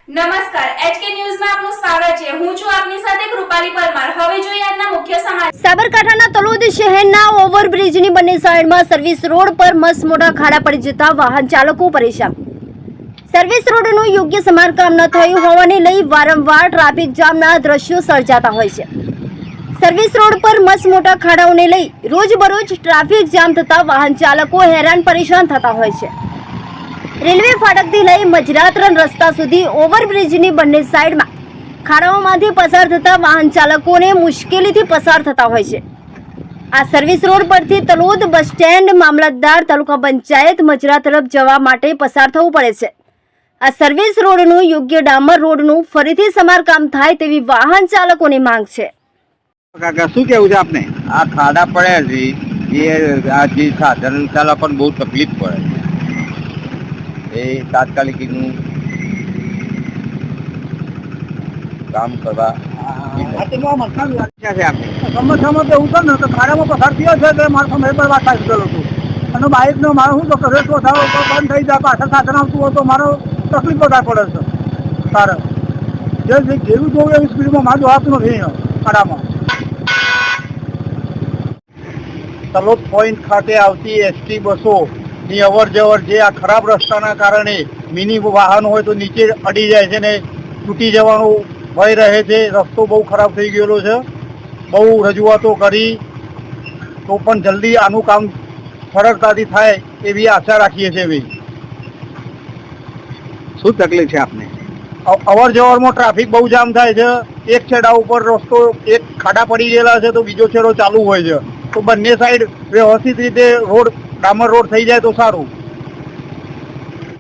નમસ્કાર HK ન્યૂઝમાં આપનું સ્વાગત છે। હું છું આપની સાથે કૃપાલી પરમાર। હવે જોઈએ આજના મુખ્ય સમાચાર। સાબરકાંઠાના તલોદ શહેરના ઓવરબ્રિજની બંને સાઈડમાં સર્વિસ રોડ પર મસ્ત મોટા ખાડા પડી જતા વાહન ચાલકો પરેશાન। સર્વિસ રોડનું યોગ્ય સમારકામ ન થયું હોવાને લઈ વારંવાર ટ્રાફિક જામના દ્રશ્યો સર્જાતા હોય છે। સર્વિસ રોડ પર મસ્ત મોટા ખાડાઓને લઈ રોજબરોજ ટ્રાફિક જામ થતા વાહન ચાલકો હેરાન પરેશાન થતા હોય છે। રેલવે ફાટકથી લઈ મજરાતરન રસ્તા સુધી ઓવરબ્રિજની બંને સાઈડમાં ખાડાઓમાંથી પસાર થતા વાહન ચાલકોને મુશ્કેલીથી પસાર થતા હોય છે। આ સર્વિસ રોડ પરથી તલોદ બસ સ્ટેન્ડ, મામલતદાર, તાલુકા પંચાયત, મજરા તરફ જવા માટે પસાર થવું પડે છે। આ સર્વિસ રોડનું યોગ્ય ડામર રોડનું ફરીથી સમારકામ થાય તેવી વાહન ચાલકોની માંગ છે। કાકા શું કેવું છે આપને? આ ખાડા પડ્યા છે એ આ જે સાધન ચાલકોને બહુ તકલીફ પડે છે। એ તાત્કાલિકનું કામ કરવા સમસ્યામાં તો એવું છે ને તો ખાડામાં પસાર થયો છે એટલે મારો સમય પર વાત થાય ગયેલો હતું અને બાઇકનો મારો શું તો કરે તો બંધ થઈ જાય, પાછળ સાધન આવતું હોય તો મારો તકલીફ વધારે પડે છે। કારણ જેવું જોવું એવી સ્પીડમાં મારું જોવાતું નથી ખાડામાં। તલોદ પોઈન્ટ ખાતે આવતી એસટી બસોની અવર જવર જે આ ખરાબ રસ્તાના કારણે મિની વાહનો હોય તો નીચે અડી જાય છે ને તૂટી જવાનું ભય રહે છે। રસ્તો બહુ ખરાબ થઈ ગયેલો છે, બહુ રજૂઆતો કરી તો પણ જલ્દી આનું કામ સરળતાથી થાય એવી આશા રાખીએ છીએ ભાઈ। શું તકલીફ છે આપને? અવર જવરમાં ટ્રાફિક બહુ જામ થાય છે। એક છેડા ઉપર રસ્તો એક ખાડા પડી ગયેલા છે તો બીજો છેડો ચાલુ હોય છે, તો બંને સાઈડ વ્યવસ્થિત રીતે રોડ ડામર રોડ થઈ જાય તો સારું।